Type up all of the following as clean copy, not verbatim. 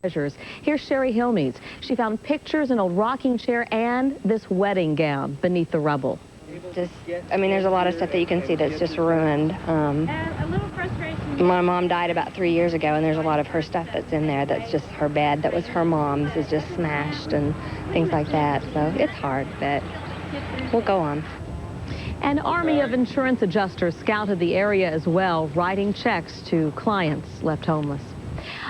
Treasures. Here's Sherry Hillmeades. She found pictures, an old rocking chair, and this wedding gown beneath the rubble. I mean, there's a lot of stuff that you can see that's just ruined. A little frustration. My mom died about 3 years ago, and there's a lot of her stuff that's in there that's just her bed that was her mom's is just smashed and things like that. So it's hard, but we'll go on. An army of insurance adjusters scouted the area as well, writing checks to clients left homeless.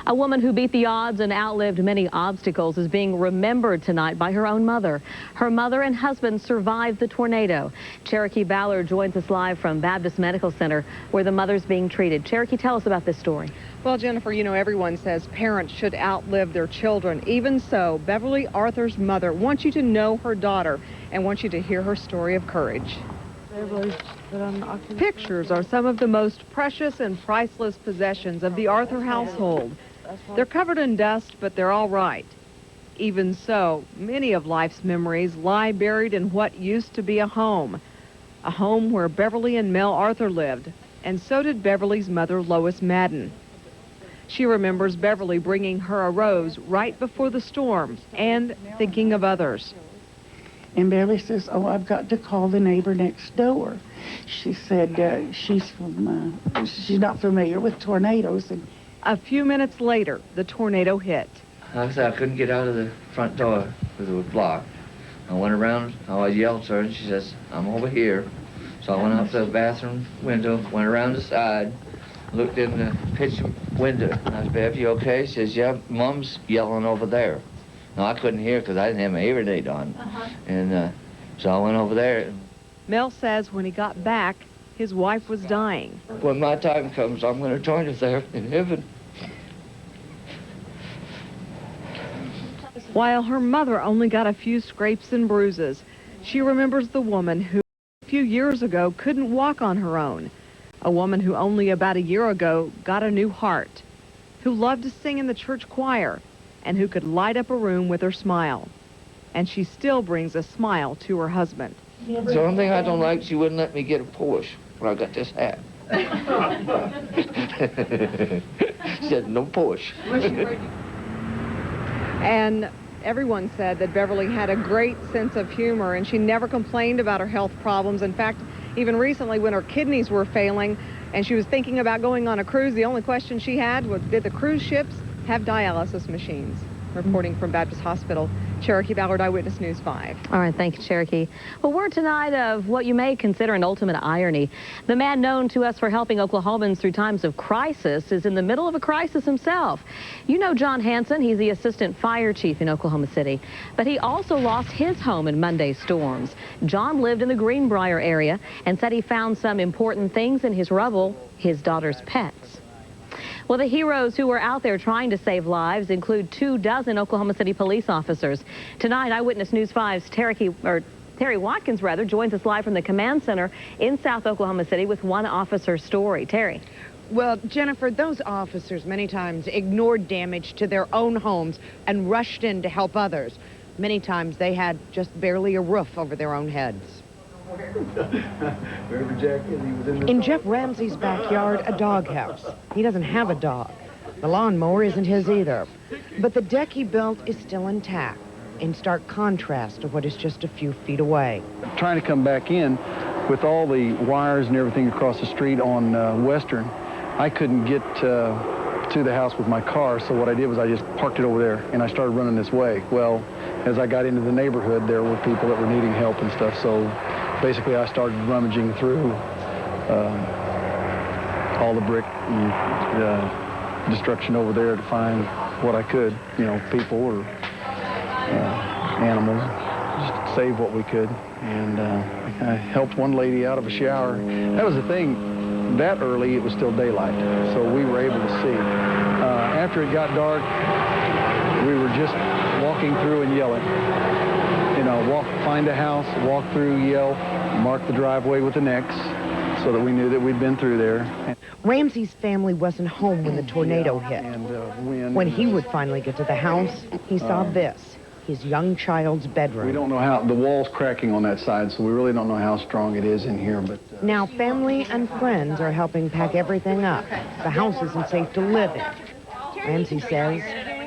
A woman who beat the odds and outlived many obstacles is being remembered tonight by her own mother. Her mother and husband survived the tornado. Cherokee Ballard joins us live from Baptist Medical Center, where the mother's being treated. Cherokee, tell us about this story. Well, Jennifer, you know, everyone says parents should outlive their children. Even so, Beverly, Arthur's mother, wants you to know her daughter and wants you to hear her story of courage. Pictures are some of the most precious and priceless possessions of the Arthur household. They're covered in dust, but they're all right. Even so, many of life's memories lie buried in what used to be a home where Beverly and Mel Arthur lived, and so did Beverly's mother, Lois Madden. She remembers Beverly bringing her a rose right before the storm and thinking of others. And Beverly says, "Oh, I've got to call the neighbor next door." She said she's not familiar with tornadoes. And a few minutes later, the tornado hit. Like I said, I couldn't get out of the front door because it was blocked. I went around, I yelled to her, and she says, "I'm over here." So I went out the bathroom window, went around the side, looked in the kitchen window. And I said, "Bev, you okay?" She says, "Yeah, Mom's yelling over there." No, I couldn't hear because I didn't have my hearing aid on. And so I went over there. Mel says when he got back, his wife was dying. When my time comes, I'm going to join her there in heaven. While her mother only got a few scrapes and bruises, she remembers the woman who a few years ago couldn't walk on her own. A woman who only about a year ago got a new heart, who loved to sing in the church choir, and who could light up a room with her smile. And she still brings a smile to her husband. The only thing I don't like, she wouldn't let me get a Porsche when I got this hat. She said, "No Porsche." And everyone said that Beverly had a great sense of humor, and she never complained about her health problems. In fact, even recently when her kidneys were failing and she was thinking about going on a cruise, the only question she had was, did the cruise ships have dialysis machines? Reporting from Baptist Hospital, Cherokee Ballard, Eyewitness News 5. All right, thank you, Cherokee. Well, word tonight of what you may consider an ultimate irony. The man known to us for helping Oklahomans through times of crisis is in the middle of a crisis himself. You know John Hanson, he's the assistant fire chief in Oklahoma City, but he also lost his home in Monday's storms. John lived in the Greenbrier area and said he found some important things in his rubble, his daughter's pets. Well, the heroes who were out there trying to save lives include 24 Oklahoma City police officers. Tonight, Eyewitness News 5's Terry Watkins joins us live from the command center in South Oklahoma City with one officer's story. Terry. Well, Jennifer, those officers many times ignored damage to their own homes and rushed in to help others. Many times they had just barely a roof over their own heads. In Jeff Ramsey's backyard, a doghouse. He doesn't have a dog. The lawnmower isn't his either. But the deck he built is still intact, in stark contrast to what is just a few feet away. Trying to come back in with all the wires and everything across the street on Western, I couldn't get to the house with my car, so what I did was I just parked it over there and I started running this way. Well, as I got into the neighborhood, there were people that were needing help and stuff, so basically I started rummaging through all the brick and destruction over there to find what I could, you know, people or animals, just save what we could. And I helped one lady out of a shower. That was the thing, that early it was still daylight, so we were able to see. After it got dark, we were just walking through and yelling. You know, find a house, walk through, yell, mark the driveway with an X so that we knew that we'd been through there. Ramsey's family wasn't home when the tornado hit. When he would finally get to the house, he saw this, his young child's bedroom. We don't know how, the wall's cracking on that side, so we really don't know how strong it is in here. But now family and friends are helping pack everything up. The house isn't safe to live in. Ramsey says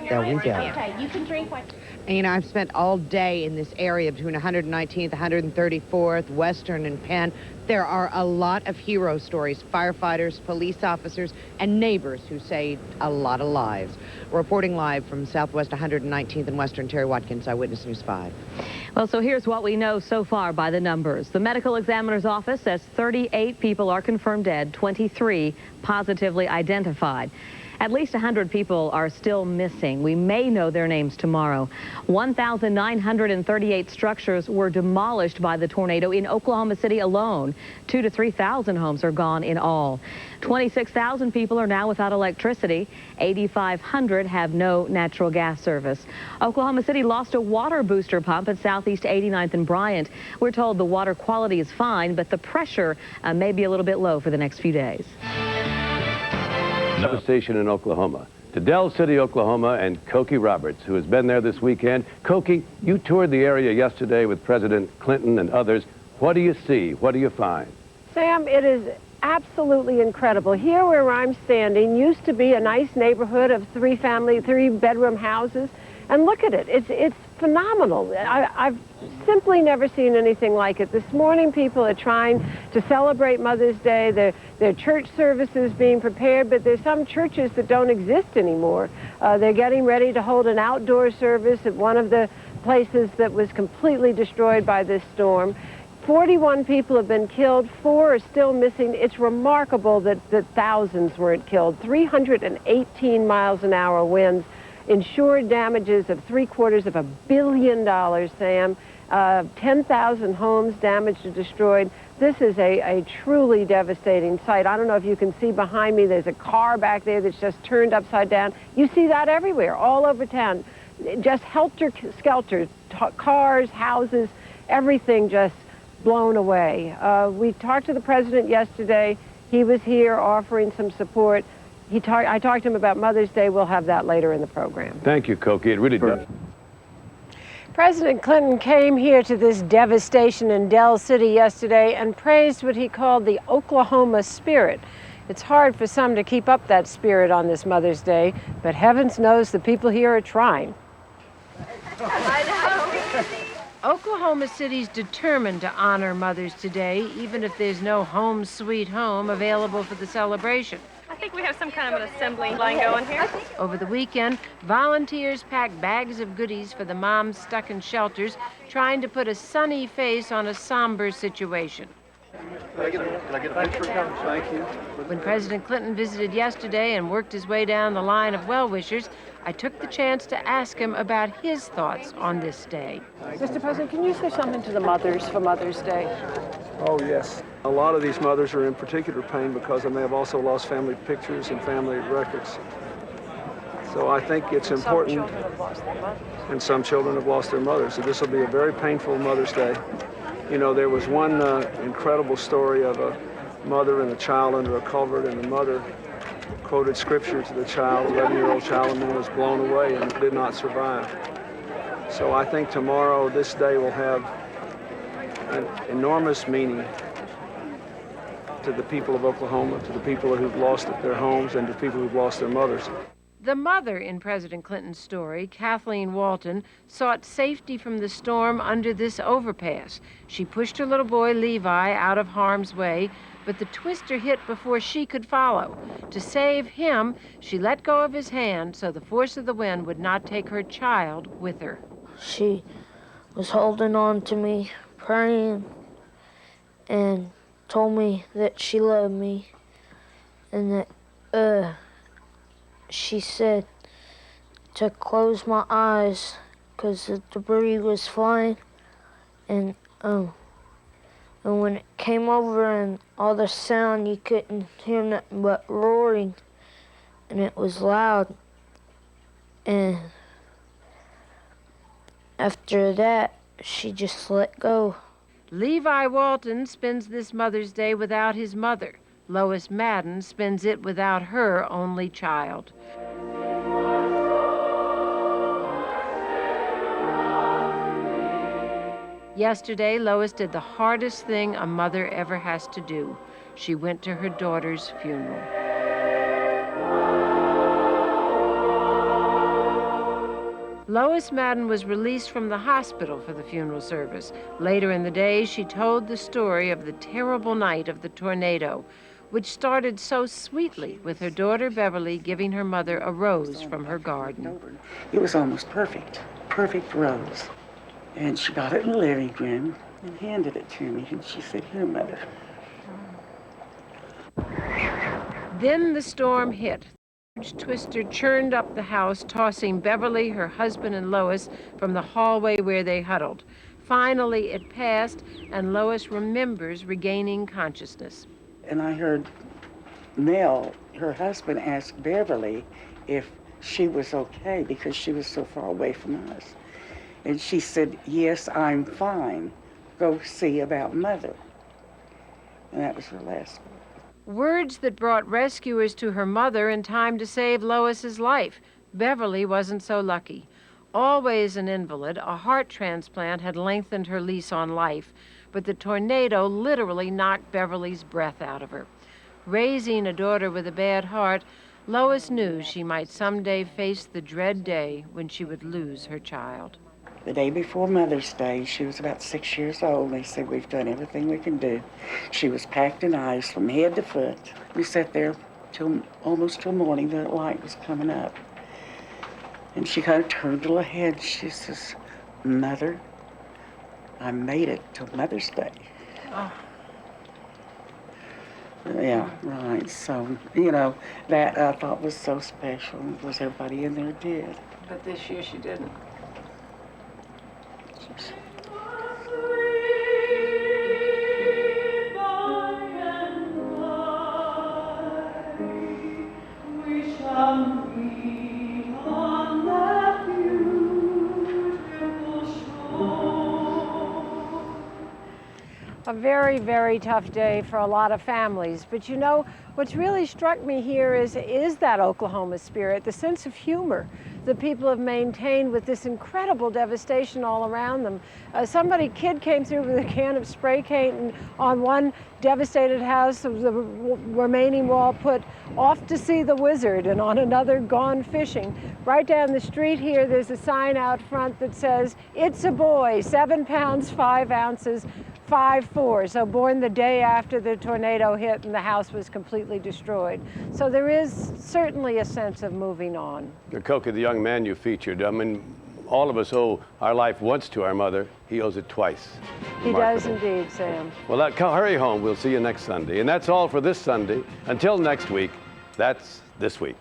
they'll rebuild. Okay, you can drink what... And, you know, I've spent all day in this area between 119th, 134th, Western, and Penn. There are a lot of hero stories, firefighters, police officers, and neighbors who saved a lot of lives. Reporting live from Southwest 119th and Western, Terry Watkins, Eyewitness News 5. Well, so here's what we know so far by the numbers. The medical examiner's office says 38 people are confirmed dead, 23 positively identified. At least 100 people are still missing. We may know their names tomorrow. 1,938 structures were demolished by the tornado in Oklahoma City alone. 2,000 to 3,000 homes are gone in all. 26,000 people are now without electricity. 8,500 have no natural gas service. Oklahoma City lost a water booster pump at Southeast 89th and Bryant. We're told the water quality is fine, but the pressure may be a little bit low for the next few days. Devastation in Oklahoma. To Del City, Oklahoma, and Cokie Roberts, who has been there this weekend. Cokie, you toured the area yesterday with President Clinton and others. What do you see? What do you find? Sam, it is absolutely incredible. Here where I'm standing used to be a nice neighborhood of three-bedroom houses. And look at it. It's phenomenal. I've simply never seen anything like it. This morning, people are trying to celebrate Mother's Day. Their church services being prepared, but there's some churches that don't exist anymore. They're getting ready to hold an outdoor service at one of the places that was completely destroyed by this storm. 41 people have been killed. 4 are still missing. It's remarkable that thousands weren't killed. 318 miles an hour winds. Insured damages of $750 million, Sam. 10,000 homes damaged or destroyed. This is a truly devastating sight. I don't know if you can see behind me, there's a car back there that's just turned upside down. You see that everywhere, all over town. Just helter-skelter, cars, houses, everything just blown away. We talked to the president yesterday. He was here offering some support. I talked to him about Mother's Day. We'll have that later in the program. Thank you, Cokie. It really does. President Clinton came here to this devastation in Del City yesterday and praised what he called the Oklahoma spirit. It's hard for some to keep up that spirit on this Mother's Day, but heavens knows the people here are trying. Oklahoma City's determined to honor mothers today, even if there's no home sweet home available for the celebration. I think we have some kind of an assembly line going here. Over the weekend, volunteers packed bags of goodies for the moms stuck in shelters, trying to put a sunny face on a somber situation. Can I get a picture? Thank you. When President Clinton visited yesterday and worked his way down the line of well-wishers, I took the chance to ask him about his thoughts on this day. Mr. President, can you say something to the mothers for Mother's Day? Oh, yes. A lot of these mothers are in particular pain because they may have also lost family pictures and family records. So I think it's important. Some children have lost their mothers. And some children have lost their mothers. So this will be a very painful Mother's Day. You know, there was one incredible story of a mother and a child under a culvert, and the mother quoted scripture to the child, 11-year-old child, and then was blown away and did not survive. So I think tomorrow, this day will have an enormous meaning to the people of Oklahoma, to the people who've lost their homes, and to people who've lost their mothers. The mother in President Clinton's story, Kathleen Walton, sought safety from the storm under this overpass. She pushed her little boy, Levi, out of harm's way, but the twister hit before she could follow. To save him, she let go of his hand so the force of the wind would not take her child with her. She was holding on to me, praying, and told me that she loved me, and that she said to close my eyes because the debris was flying, and when it came over and all the sound, you couldn't hear nothing but roaring, and it was loud. And after that, she just let go. Levi Walton spends this Mother's Day without his mother. Lois Madden spends it without her only child. Yesterday, Lois did the hardest thing a mother ever has to do. She went to her daughter's funeral. Lois Madden was released from the hospital for the funeral service. Later in the day, she told the story of the terrible night of the tornado, which started so sweetly with her daughter Beverly giving her mother a rose from her garden. It was almost perfect, perfect rose. And she got it in the living room and handed it to me, and she said, "Here, Mother." Then the storm hit. The huge twister churned up the house, tossing Beverly, her husband, and Lois from the hallway where they huddled. Finally, it passed, and Lois remembers regaining consciousness. And I heard Mel, her husband, ask Beverly if she was okay because she was so far away from us. And she said, "Yes, I'm fine. Go see about Mother." And that was her last word. Words that brought rescuers to her mother in time to save Lois's life. Beverly wasn't so lucky. Always an invalid, a heart transplant had lengthened her lease on life, but the tornado literally knocked Beverly's breath out of her. Raising a daughter with a bad heart, Lois knew she might someday face the dread day when she would lose her child. The day before Mother's Day, she was about 6 years old. They said, "We've done everything we can do." She was packed in ice from head to foot. We sat there almost till morning. The light was coming up. And she kind of turned a little head. She says, "Mother, I made it till Mother's Day." Oh. Yeah, right. So, you know, that I thought was so special because everybody in there did. But this year she didn't. A very, very tough day for a lot of families. But you know, what's really struck me here is that Oklahoma spirit, the sense of humor that people have maintained with this incredible devastation all around them. Kid came through with a can of spray paint, and on one devastated house, the remaining wall put "Off to see the wizard," and on another, "Gone fishing." Right down the street here, there's a sign out front that says, "It's a boy, 7 pounds, 5 ounces, 5'4", so born the day after the tornado hit and the house was completely destroyed. So there is certainly a sense of moving on. Koki, the young man you featured, I mean, all of us owe our life once to our mother. He owes it twice. He does indeed, Sam. Well, hurry home. We'll see you next Sunday. And that's all for this Sunday. Until next week, that's This Week.